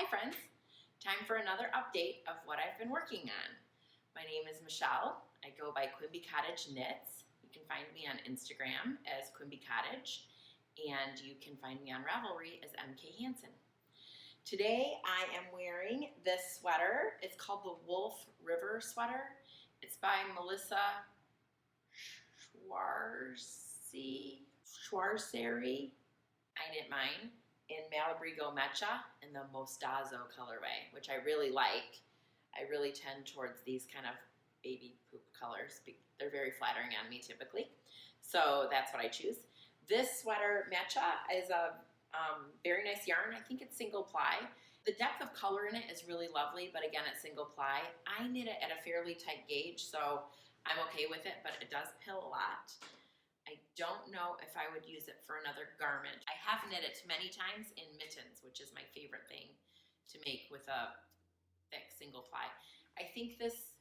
Hi friends, time for another update of what I've been working on. My name is Michelle. I go by Quimby Cottage Knits. You can find me on Instagram as Quimby Cottage, and you can find me on Ravelry as MKHANSEN. Today I am wearing this sweater. It's called the Wolf River sweater. It's by Melissa SCHASCHWARY. I knit mine in Malabrigo Mecha in the Mostazo colorway, which I really like. I really tend towards these kind of baby poop colors. They're very flattering on me typically. So that's what I choose. This sweater Mecha is a very nice yarn. I think it's single ply. The depth of color in it is really lovely, but again, it's single ply. I knit it at a fairly tight gauge, so I'm okay with it, but it does pill a lot. I don't know if I would use it for another garment. I have knit it many times in mittens, which is my favorite thing to make with a thick single ply. I think this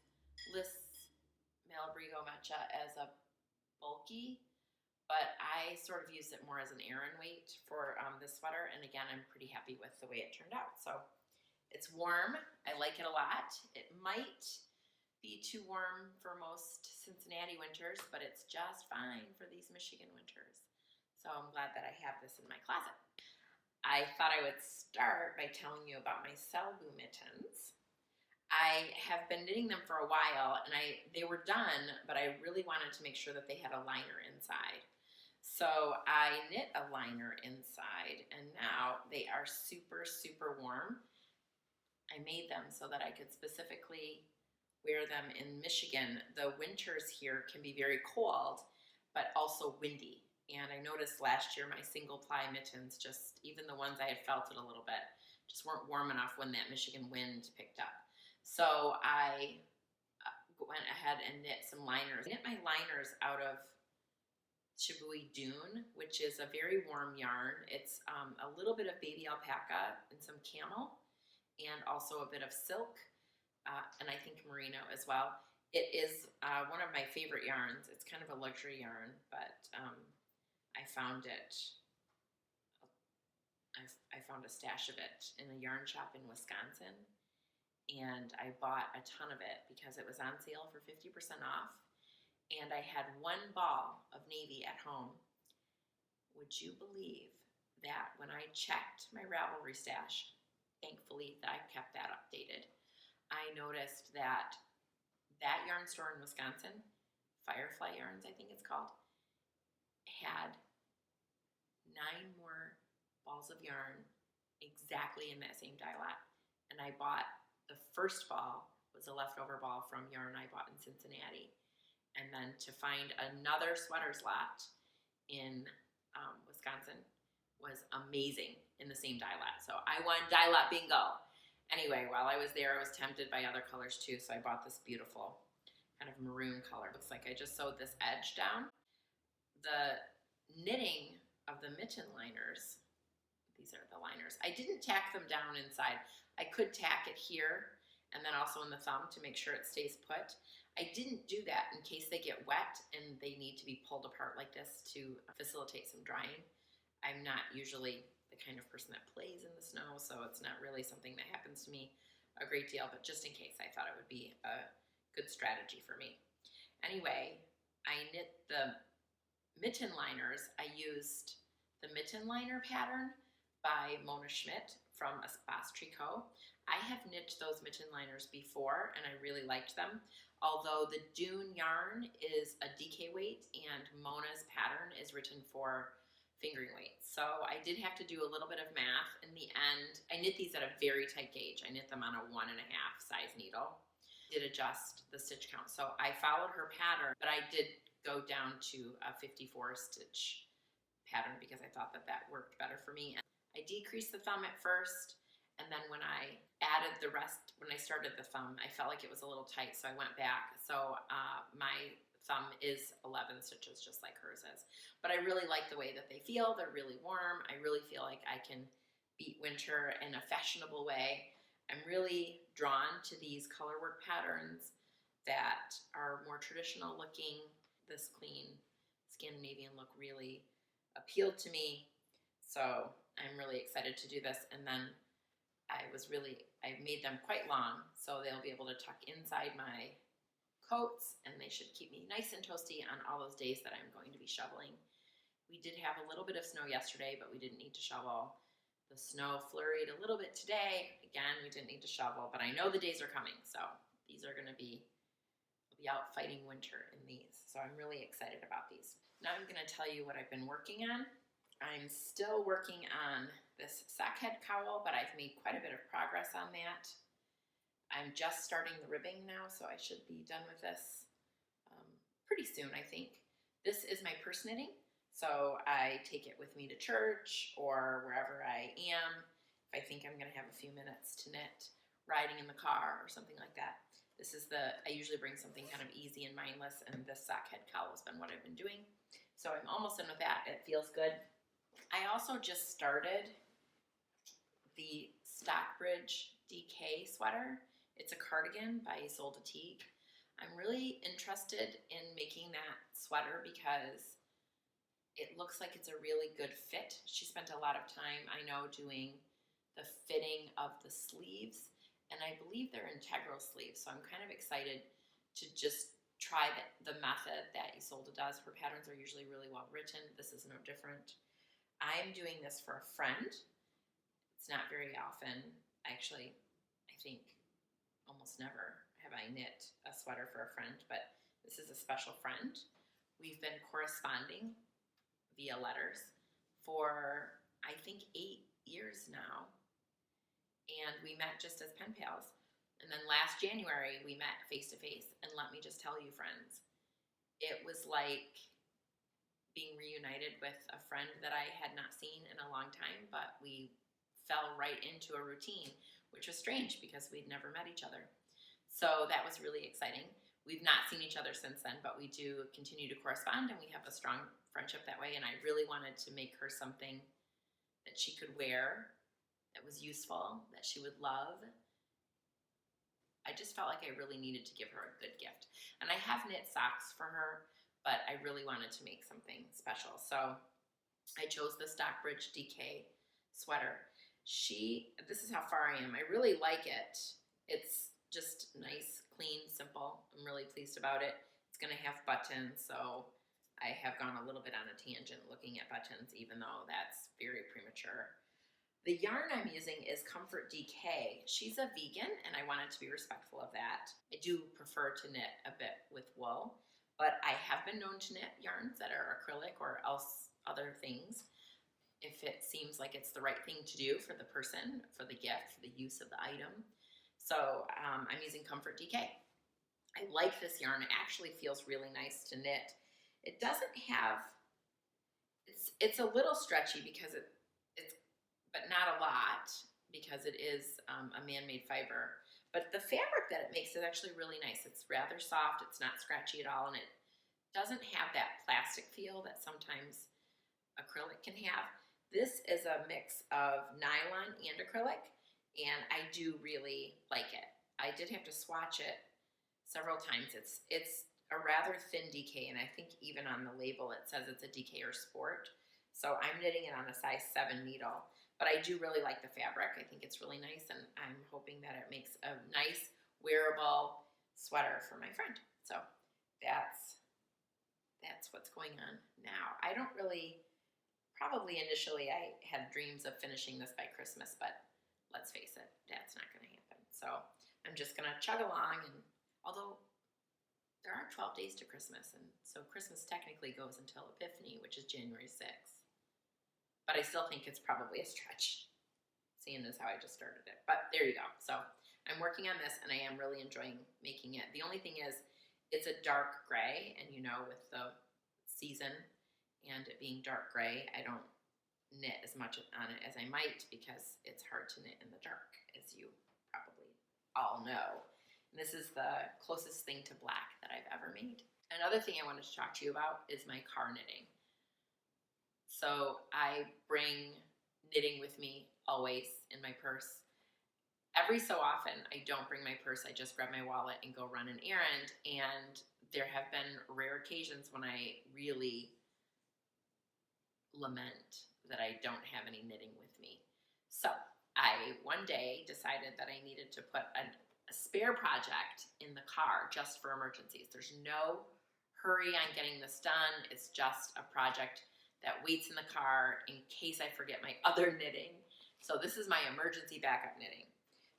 lists Malabrigo Mecha as a bulky, but I sort of use it more as an Aran weight for this sweater, and again, I'm pretty happy with the way it turned out. So it's warm. I like it a lot. It might be too warm for most Cincinnati winters, but it's just fine for these Michigan winters. So I'm glad that I have this in my closet. I thought I would start by telling you about my SELBU mittens. I have been knitting them for a while, and they were done, but I really wanted to make sure that they had a liner inside. So I knit a liner inside, and now they are super, super warm. I made them so that I could specifically wear them in Michigan. The winters here can be very cold, but also windy. And I noticed last year my single ply mittens, just even the ones I had felted a little bit, just weren't warm enough when that Michigan wind picked up. So I went ahead and knit some liners. I knit my liners out of Shibui Dune, which is a very warm yarn. It's a little bit of baby alpaca and some camel, and also a bit of silk. And I think merino as well. It is one of my favorite yarns. It's kind of a luxury yarn, but I found it. I found a stash of it in a yarn shop in Wisconsin, and I bought a ton of it because it was on sale for 50% off, and I had one ball of navy at home. Would you believe that when I checked my Ravelry stash, thankfully that I kept that updated, I noticed that that yarn store in Wisconsin, Firefly Yarns I think it's called, had 9 more balls of yarn exactly in that same dye lot. And I bought, the first ball was a leftover ball from yarn I bought in Cincinnati. And then to find another sweaters lot in Wisconsin was amazing in the same dye lot. So I won dye lot bingo. Anyway, while I was there, I was tempted by other colors too, so I bought this beautiful kind of maroon color. Looks like I just sewed this edge down. The knitting of the mitten liners, these are the liners. I didn't tack them down inside. I could tack it here and then also in the thumb to make sure it stays put. I didn't do that in case they get wet and they need to be pulled apart like this to facilitate some drying. I'm not usually the kind of person that plays in the snow, so it's not really something that happens to me a great deal, but just in case, I thought it would be a good strategy for me. Anyway, I knit the mitten liners. I used the mitten liner pattern by Mona Schmidt from Espace Tricot. I have knit those mitten liners before, and I really liked them, although the Dune yarn is a DK weight, and Mona's pattern is written for fingering weight. So I did have to do a little bit of math. In the end, I knit these at a very tight gauge. I knit them on a 1.5 size needle. Did adjust the stitch count. So I followed her pattern, but I did go down to a 54 stitch pattern because I thought that that worked better for me. And I decreased the thumb at first, and then when I added the rest, when I started the thumb, I felt like it was a little tight, so I went back. So my thumb is 11 stitches, just like hers is. But I really like the way that they feel. They're really warm. I really feel like I can beat winter in a fashionable way. I'm really drawn to these colorwork patterns that are more traditional looking. This clean Scandinavian look really appealed to me. So I'm really excited to do this. And then I made them quite long, so they'll be able to tuck inside my coats, and they should keep me nice and toasty on all those days that I'm going to be shoveling. We did have a little bit of snow yesterday, but we didn't need to shovel. The snow flurried a little bit today. Again, we didn't need to shovel, but I know the days are coming, so these are gonna be, I'll be out fighting winter in these. So I'm really excited about these. Now I'm gonna tell you what I've been working on. I'm still working on this sock head cowl, but I've made quite a bit of progress on that. I'm just starting the ribbing now, so I should be done with this pretty soon, I think. This is my purse knitting, so I take it with me to church or wherever I am. If I think I'm gonna have a few minutes to knit, riding in the car or something like that. I usually bring something kind of easy and mindless, and this sock head cowl has been what I've been doing. So I'm almost done with that. It feels good. I also just started the Stockbridge DK sweater. It's a cardigan by SELBU. I'm really interested in making that sweater because it looks like it's a really good fit. She spent a lot of time, I know, doing the fitting of the sleeves, and I believe they're integral sleeves, so I'm kind of excited to just try the method that SELBU does. Her patterns are usually really well written. This is no different. I'm doing this for a friend. It's not very often. Actually, I think almost never have I knit a sweater for a friend, but this is a special friend. We've been corresponding via letters for, I think, 8 years now. And we met just as pen pals. And then last January, we met face to face. And let me just tell you, friends, it was like being reunited with a friend that I had not seen in a long time, but we fell right into a routine, which was strange because we'd never met each other. So that was really exciting. We've not seen each other since then, but we do continue to correspond, and we have a strong friendship that way, and I really wanted to make her something that she could wear, that was useful, that she would love. I just felt like I really needed to give her a good gift. And I have knit socks for her, but I really wanted to make something special. So I chose the Stockbridge DK sweater. This is how far I am. I really like it. It's just nice, clean, simple. I'm really pleased about it. It's gonna have buttons, so I have gone a little bit on a tangent looking at buttons, even though that's very premature. The yarn I'm using is Comfort DK. She's a vegan, and I wanted to be respectful of that. I do prefer to knit a bit with wool, but I have been known to knit yarns that are acrylic or else other things if it seems like it's the right thing to do for the person, for the gift, for the use of the item. So I'm using Comfort DK. I like this yarn. It actually feels really nice to knit. It doesn't have, it's a little stretchy because but not a lot, because it is a man-made fiber. But the fabric that it makes is actually really nice. It's rather soft, it's not scratchy at all, and it doesn't have that plastic feel that sometimes acrylic can have. This is a mix of nylon and acrylic, and I do really like it. I did have to swatch it several times. It's a rather thin DK, and I think even on the label it says it's a DK or sport. So I'm knitting it on a size 7 needle. But I do really like the fabric. I think it's really nice, and I'm hoping that it makes a nice, wearable sweater for my friend. So that's what's going on now. I don't really, probably initially I had dreams of finishing this by Christmas, but let's face it, that's not going to happen. So I'm just going to chug along, and although there are 12 days to Christmas, and so Christmas technically goes until Epiphany, which is January 6th. But I still think it's probably a stretch, seeing as how I just started it. But there you go. So I'm working on this, and I am really enjoying making it. The only thing is, it's a dark gray, and you know, with the season and it being dark gray, I don't knit as much on it as I might because it's hard to knit in the dark, as you probably all know. And this is the closest thing to black that I've ever made. Another thing I wanted to talk to you about is my car knitting. So I bring knitting with me always in my purse. Every so often, I don't bring my purse. I just grab my wallet and go run an errand. And there have been rare occasions when I really lament that I don't have any knitting with me. So I one day decided that I needed to put a spare project in the car just for emergencies. There's no hurry on getting this done. It's just a project that waits in the car in case I forget my other knitting. So this is my emergency backup knitting.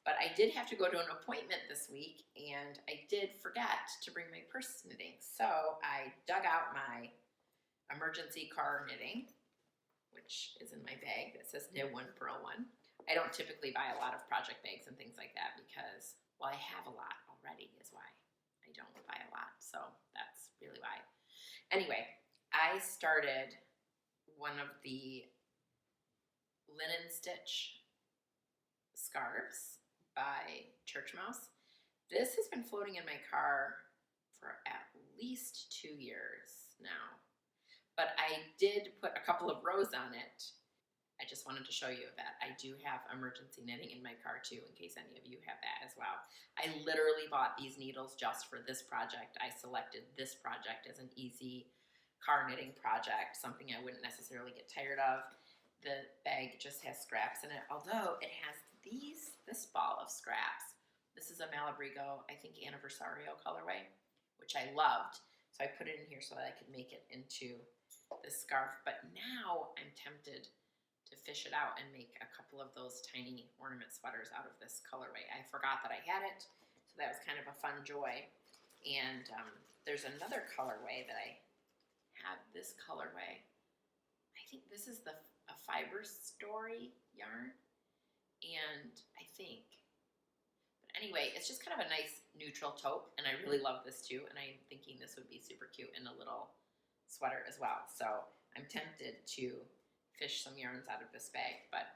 But I did have to go to an appointment this week, and I did forget to bring my purse knitting. So I dug out my emergency car knitting, which is in my bag that says Knit One, Purl One. I don't typically buy a lot of project bags and things like that because, well, I have a lot already is why I don't buy a lot. So that's really why. Anyway, I started one of the linen stitch scarves by CHURCHMOUSE. This has been floating in my car for at least 2 years now. But I did put a couple of rows on it. I just wanted to show you that I do have emergency knitting in my car too, in case any of you have that as well. I literally bought these needles just for this project. I selected this project as an easy car knitting project, something I wouldn't necessarily get tired of. The bag just has scraps in it, although it has this ball of scraps. This is a Malabrigo, I think, Anniversario colorway, which I loved. So I put it in here so that I could make it into this scarf. But now I'm tempted to fish it out and make a couple of those tiny ornament sweaters out of this colorway. I forgot that I had it, so that was kind of a fun joy. And there's another colorway that I have, this colorway. I think this is a Fiber Story yarn, and I think, but anyway, it's just kind of a nice neutral taupe, and I really love this too, and I'm thinking this would be super cute in a little sweater as well. So I'm tempted to fish some yarns out of this bag, but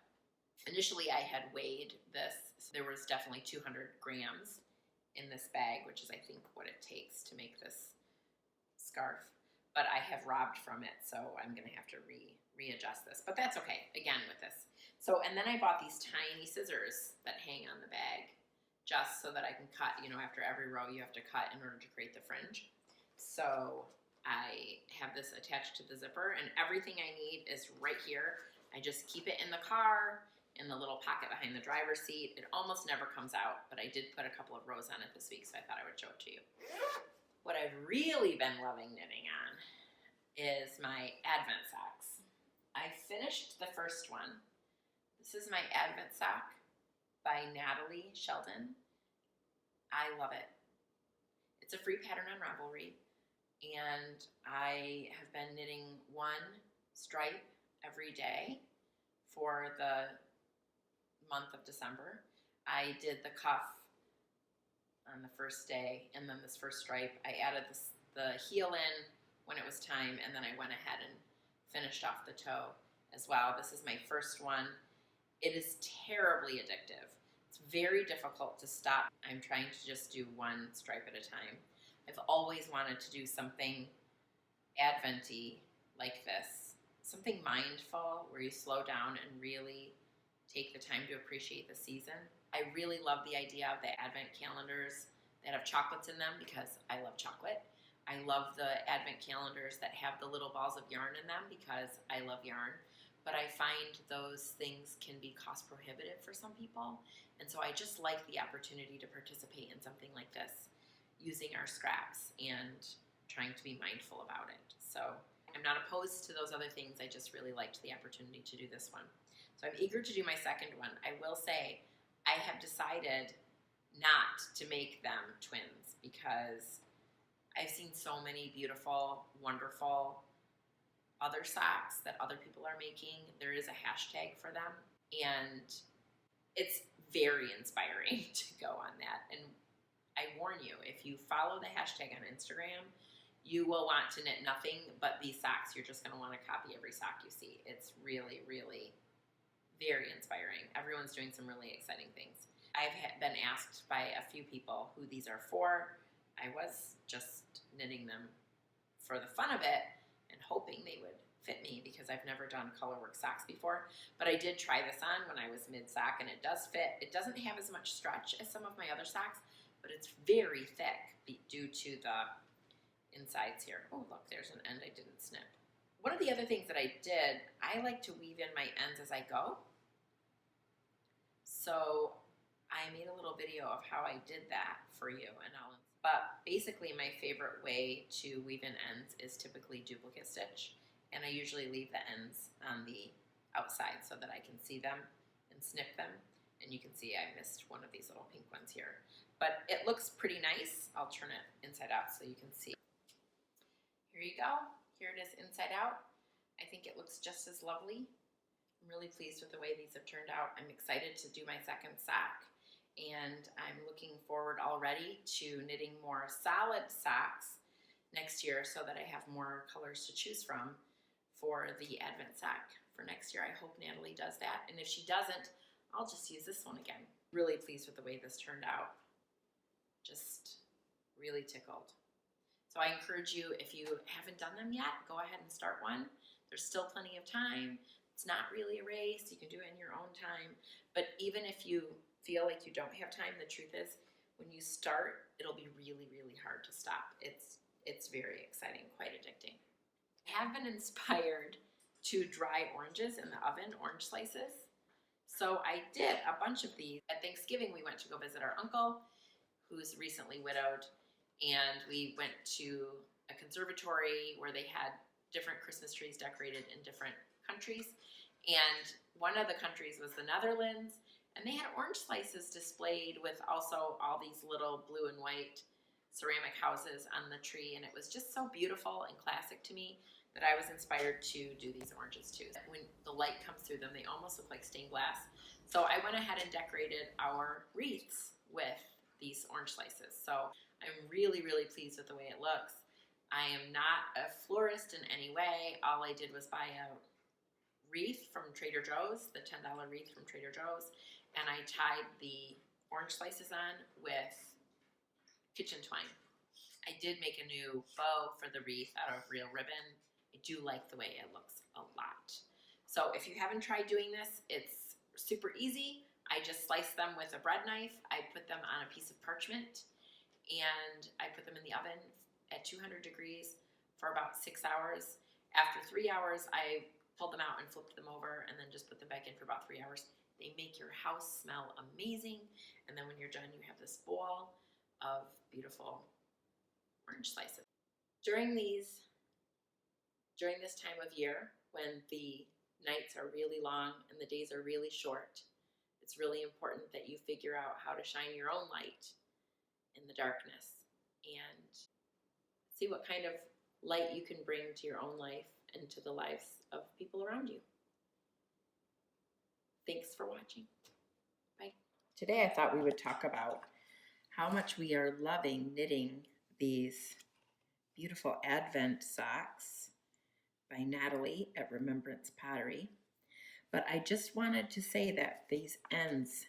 initially I had weighed this. So there was definitely 200 grams in this bag, which is I think what it takes to make this scarf, but I have robbed from it, so I'm gonna have to readjust this, but that's okay, again, with this. So, and then I bought these tiny scissors that hang on the bag, just so that I can cut, you know, after every row you have to cut in order to create the fringe. So I have this attached to the zipper, and everything I need is right here. I just keep it in the car, in the little pocket behind the driver's seat. It almost never comes out, but I did put a couple of rows on it this week, so I thought I would show it to you. What I've really been loving knitting on is my Advent socks. I finished the first one. This is my Advent sock by NATALIE, SHELDON. I love it. It's a free pattern on Ravelry. And I have been knitting one stripe every day for the month of December. I did the cuff on the first day, and then this first stripe, I added the heel in when it was time, and then I went ahead and finished off the toe as well. This is my first one. It is terribly addictive. It's very difficult to stop. I'm trying to just do one stripe at a time. I've always wanted to do something Advent-y like this, something mindful where you slow down and really take the time to appreciate the season. I really love the idea of the Advent calendars that have chocolates in them because I love chocolate. I love the Advent calendars that have the little balls of yarn in them because I love yarn. But I find those things can be cost prohibitive for some people. And so I just like the opportunity to participate in something like this, using our scraps and trying to be mindful about it. So I'm not opposed to those other things. I just really liked the opportunity to do this one. So I'm eager to do my second one. I will say I have decided not to make them twins because I've seen so many beautiful, wonderful other socks that other people are making. There is a hashtag for them, and it's very inspiring to go on that. And I warn you, if you follow the hashtag on Instagram, you will want to knit nothing but these socks. You're just going to want to copy every sock you see. It's really, really very inspiring. Everyone's doing some really exciting things. I've been asked by a few people who these are for. I was just knitting them for the fun of it and hoping they would fit me because I've never done colorwork socks before. But I did try this on when I was mid-sock, and it does fit. It doesn't have as much stretch as some of my other socks, but it's very thick due to the insides here. Oh, look, there's an end I didn't snip. One of the other things that I did, I like to weave in my ends as I go. So I made a little video of how I did that for you, but basically my favorite way to weave in ends is typically duplicate stitch, and I usually leave the ends on the outside so that I can see them and snip them. And you can see I missed one of these little pink ones here, but it looks pretty nice. I'll turn it inside out so you can see. Here you go. Here it is inside out. I think it looks just as lovely. I'm really pleased with the way these have turned out. I'm excited to do my second sock, and I'm looking forward already to knitting more solid socks next year so that I have more colors to choose from for the Advent sock for next year. I hope Natalie does that, and if she doesn't, I'll just use this one again. Really pleased with the way this turned out. Just really tickled. So I encourage you, if you haven't done them yet, go ahead and start one. There's still plenty of time. It's not really a race. You can do it in your own time. But even if you feel like you don't have time, the truth is, when you start, it'll be really, really hard to stop. It's very exciting, quite addicting. I have been inspired to dry oranges in the oven, orange slices. So I did a bunch of these. At Thanksgiving, we went to go visit our uncle, who's recently widowed, and we went to a conservatory where they had different Christmas trees decorated in different countries. And one of the countries was the Netherlands, and they had orange slices displayed with also all these little blue and white ceramic houses on the tree, and it was just so beautiful and classic to me that I was inspired to do these oranges too. When the light comes through them, they almost look like stained glass. So I went ahead and decorated our wreaths with these orange slices. So I'm really, really pleased with the way it looks. I am not a florist in any way. All I did was buy a wreath from Trader Joe's, the $10 wreath from Trader Joe's, and I tied the orange slices on with kitchen twine. I did make a new bow for the wreath out of real ribbon. I do like the way it looks a lot. So if you haven't tried doing this, it's super easy. I just slice them with a bread knife. I put them on a piece of parchment, and I put them in the oven at 200 degrees for about 6 hours. After 3 hours, I pulled them out and flipped them over and then just put them back in for about 3 hours. They make your house smell amazing. And then when you're done, you have this bowl of beautiful orange slices. During this time of year, when the nights are really long and the days are really short, it's really important that you figure out how to shine your own light in the darkness and see what kind of light you can bring to your own life and to the lives of people around you. Thanks for watching. Bye. Today I thought we would talk about how much we are loving knitting these beautiful Advent socks by Natalie at Remembrance Pottery. But I just wanted to say that these ends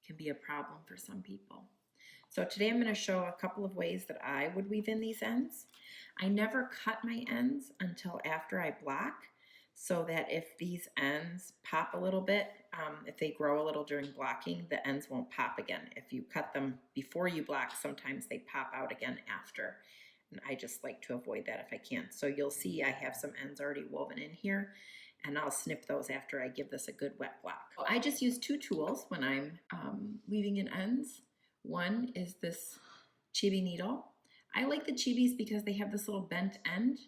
can be a problem for some people. So today I'm going to show a couple of ways that I would weave in these ends. I never cut my ends until after I block, so that if these ends pop a little bit, if they grow a little during blocking, the ends won't pop again. If you cut them before you block, sometimes they pop out again after. And I just like to avoid that if I can. So you'll see I have some ends already woven in here, and I'll snip those after I give this a good wet block. I just use two tools when I'm weaving in ends. One is this chibi needle. I like the chibis because they have this little bent end.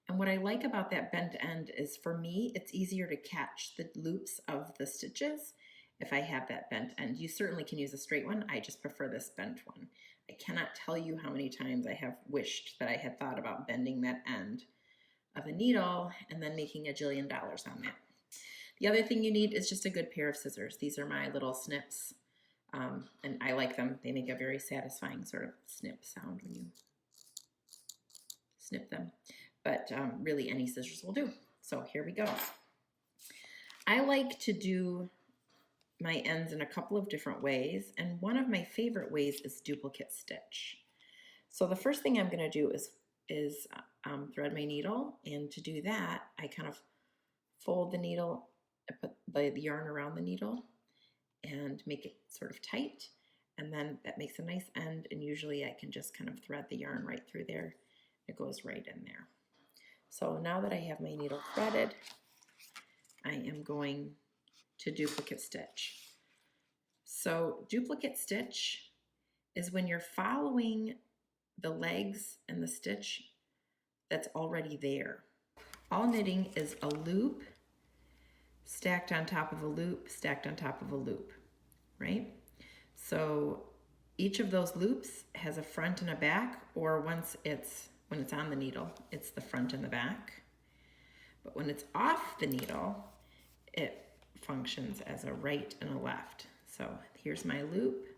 And what I like about that bent end is, for me, it's easier to catch the loops of the stitches if I have that bent end. You certainly can use a straight one. I just prefer this bent one. I cannot tell you how many times I have wished that I had thought about bending that end of a needle and then making $1 jillion on that. The other thing you need is just a good pair of scissors. These are my little snips, and I like them. They make a very satisfying sort of snip sound when you snip them. But really any scissors will do. So here we go. I like to do my ends in a couple of different ways, and one of my favorite ways is duplicate stitch. So the first thing I'm going to do is thread my needle, and to do that I kind of fold the needle, I put the yarn around the needle and make it sort of tight, and then that makes a nice end, and usually I can just kind of thread the yarn right through there. It goes right in there. So now that I have my needle threaded, I am going to duplicate stitch. So duplicate stitch is when you're following the legs and the stitch that's already there. All knitting is a loop stacked on top of a loop, stacked on top of a loop, right? So each of those loops has a front and a back, or when it's on the needle, it's the front and the back. But when it's off the needle, it functions as a right and a left. So here's my loop.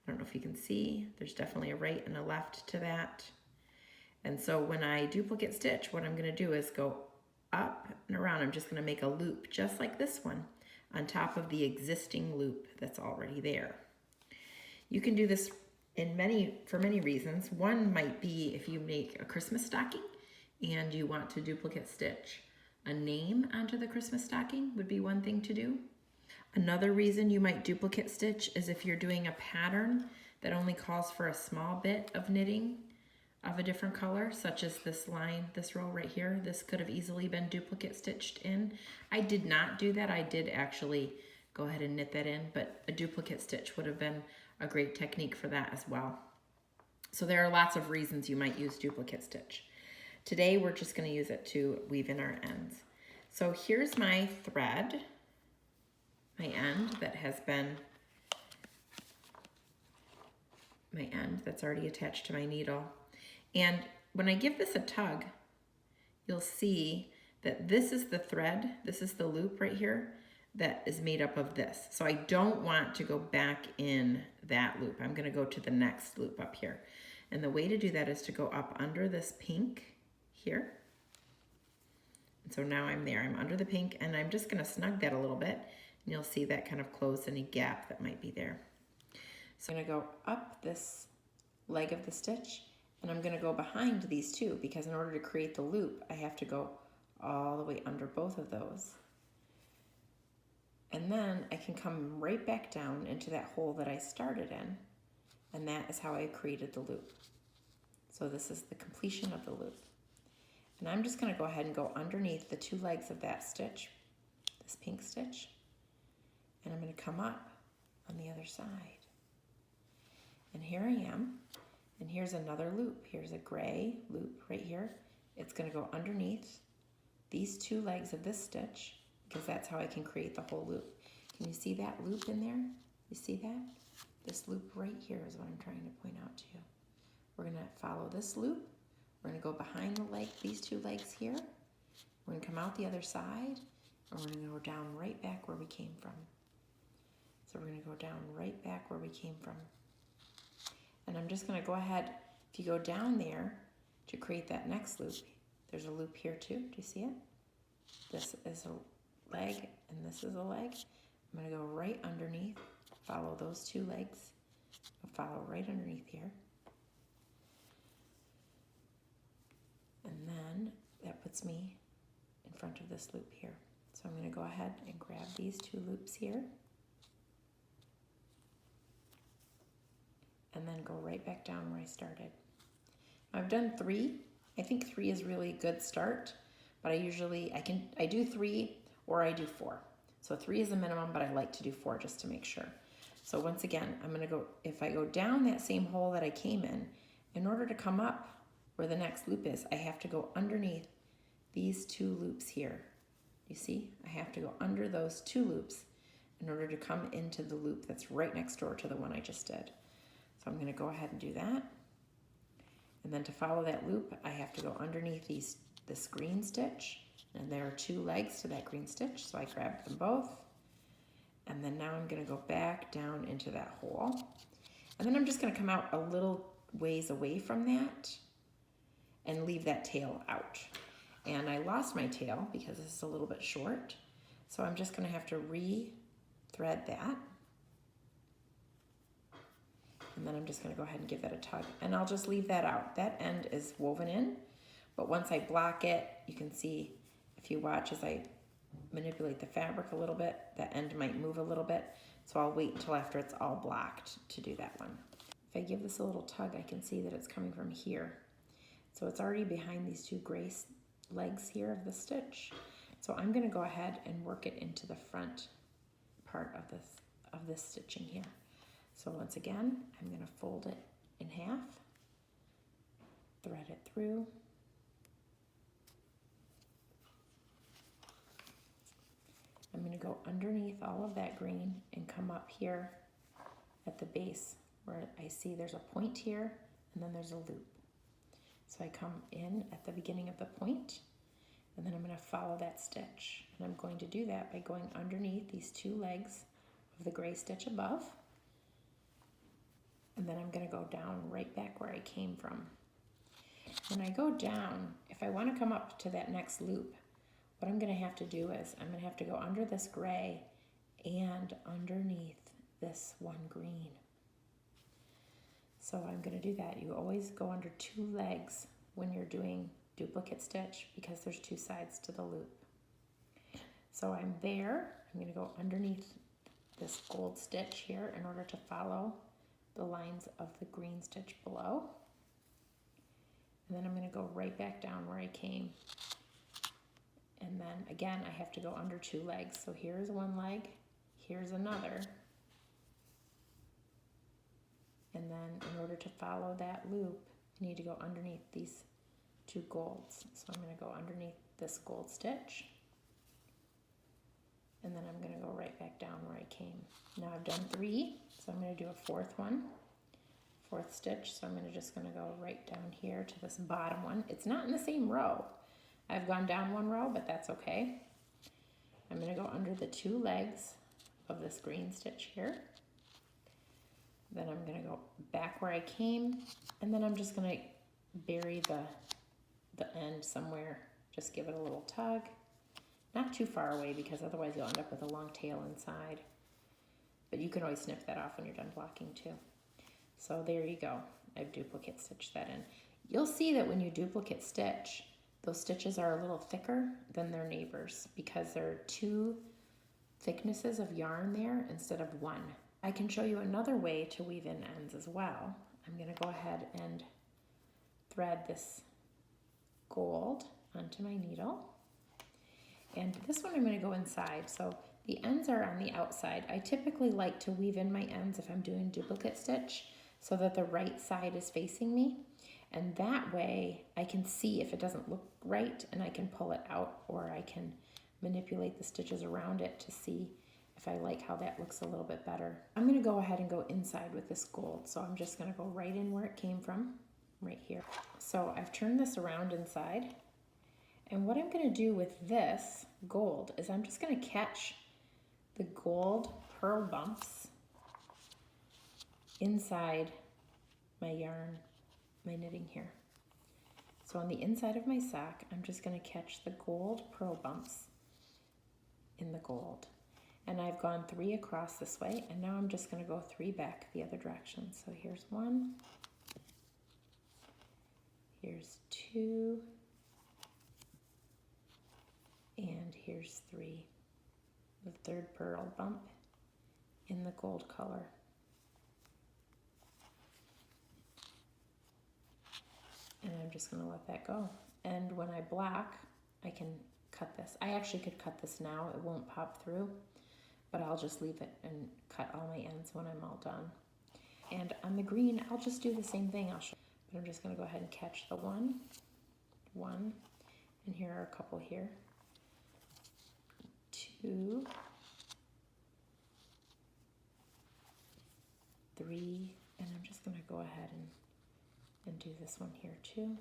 I don't know if you can see, there's definitely a right and a left to that. And so when I duplicate stitch, what I'm gonna do is go up and around. I'm just gonna make a loop just like this one on top of the existing loop that's already there. You can do this for many reasons. One might be if you make a Christmas stocking and you want to duplicate stitch a name onto the Christmas stocking would be one thing to do. Another reason you might duplicate stitch is if you're doing a pattern that only calls for a small bit of knitting of a different color, such as this line, this row right here. This could have easily been duplicate stitched in. I did not do that. I did actually go ahead and knit that in, but a duplicate stitch would have been a great technique for that as well. So there are lots of reasons you might use duplicate stitch. Today we're just going to use it to weave in our ends. So here's my thread, my end that has been, my end that's already attached to my needle. And when I give this a tug, you'll see that this is the thread, this is the loop right here that is made up of this. So I don't want to go back in that loop. I'm gonna go to the next loop up here. And the way to do that is to go up under this pink here. And so now I'm there, I'm under the pink, and I'm just gonna snug that a little bit, and you'll see that kind of close any gap that might be there. So I'm gonna go up this leg of the stitch, and I'm gonna go behind these two, because in order to create the loop, I have to go all the way under both of those. And then I can come right back down into that hole that I started in, and that is how I created the loop. So this is the completion of the loop. And I'm just gonna go ahead and go underneath the two legs of that stitch, this pink stitch, and I'm gonna come up on the other side. And here I am, and here's another loop. Here's a gray loop right here. It's gonna go underneath these two legs of this stitch, because that's how I can create the whole loop. Can you see that loop in there? You see that? This loop right here is what I'm trying to point out to you. We're gonna follow this loop. We're gonna go behind the leg, these two legs here. We're gonna come out the other side, and we're gonna go down right back where we came from. So we're gonna go down right back where we came from. And I'm just gonna go ahead, if you go down there to create that next loop, there's a loop here too, do you see it? This is a leg, and this is a leg. I'm gonna go right underneath, follow those two legs, I'll follow right underneath here. And then that puts me in front of this loop here. So I'm gonna go ahead and grab these two loops here, and then go right back down where I started. I've done 3. I think 3 is really a good start, but I do 3 or I do 4. So 3 is the minimum, but I like to do 4 just to make sure. So once again, I'm gonna go, if I go down that same hole that I came in order to come up where the next loop is, I have to go underneath these two loops here. You see, I have to go under those two loops in order to come into the loop that's right next door to the one I just did. So I'm gonna go ahead and do that. And then to follow that loop, I have to go underneath this green stitch, and there are two legs to that green stitch, so I grabbed them both. And then now I'm gonna go back down into that hole. And then I'm just gonna come out a little ways away from that and leave that tail out. And I lost my tail because this is a little bit short, so I'm just gonna have to re-thread that. And then I'm just gonna go ahead and give that a tug, and I'll just leave that out. That end is woven in, but once I block it, you can see, if you watch as I manipulate the fabric a little bit, that end might move a little bit, so I'll wait until after it's all blocked to do that one. If I give this a little tug, I can see that it's coming from here. So it's already behind these two gray legs here of the stitch. So I'm gonna go ahead and work it into the front part of of this stitching here. So once again, I'm going to fold it in half, thread it through, I'm going to go underneath all of that green and come up here at the base where I see there's a point here and then there's a loop. So I come in at the beginning of the point and then I'm going to follow that stitch. And I'm going to do that by going underneath these two legs of the gray stitch above. And then I'm going to go down right back where I came from. When I go down, if I want to come up to that next loop, what I'm going to have to do is I'm going to have to go under this gray and underneath this one green. So I'm going to do that. You always go under two legs when you're doing duplicate stitch because there's two sides to the loop. So I'm there. I'm going to go underneath this gold stitch here in order to follow the lines of the green stitch below. And then I'm going to go right back down where I came. And then again, I have to go under two legs. So here's one leg, here's another. And then in order to follow that loop, you need to go underneath these two golds. So I'm going to go underneath this gold stitch. And then I'm going to go right back down where I came. Now I've done three, so I'm going to do a fourth one. Fourth stitch, so I'm just going to go right down here to this bottom one. It's not in the same row. I've gone down one row, but that's okay. I'm going to go under the two legs of this green stitch here. Then I'm going to go back where I came, and then I'm just going to bury the end somewhere. Just give it a little tug. Not too far away because otherwise you'll end up with a long tail inside. But you can always snip that off when you're done blocking too. So there you go. I've duplicate stitched that in. You'll see that when you duplicate stitch, those stitches are a little thicker than their neighbors because there are two thicknesses of yarn there instead of one. I can show you another way to weave in ends as well. I'm going to go ahead and thread this gold onto my needle. And this one I'm going to go inside. So the ends are on the outside. I typically like to weave in my ends if I'm doing duplicate stitch so that the right side is facing me. And that way I can see if it doesn't look right and I can pull it out, or I can manipulate the stitches around it to see if I like how that looks a little bit better. I'm going to go ahead and go inside with this gold. So I'm just going to go right in where it came from, right here. So I've turned this around inside. And what I'm going to do with this gold is I'm just going to catch the gold pearl bumps inside my yarn, my knitting here. So on the inside of my sock, I'm just going to catch the gold pearl bumps in the gold. And I've gone 3 across this way, and now I'm just going to go 3 back the other direction. So here's 1, here's 2, and here's 3. The third pearl bump in the gold color. And I'm just going to let that go. And when I block, I can cut this. I actually could cut this now. It won't pop through, but I'll just leave it and cut all my ends when I'm all done. And on the green, I'll just do the same thing. I'll show you. But I'm just going to go ahead and catch the one, and here are a couple here. 2, 3, and I'm just going to go ahead and do this one here too.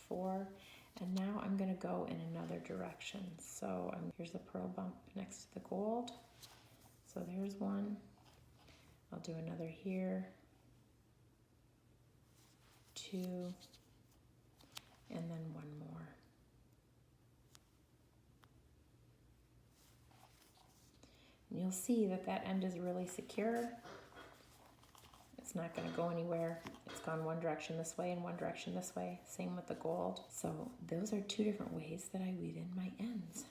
4, and now I'm going to go in another direction. So here's the pearl bump next to the gold. So there's 1. I'll do another here. 2, and then 1 more. And you'll see that that end is really secure. It's not going to go anywhere. It's gone one direction this way and one direction this way. Same with the gold. So those are 2 different ways that I weave in my ends.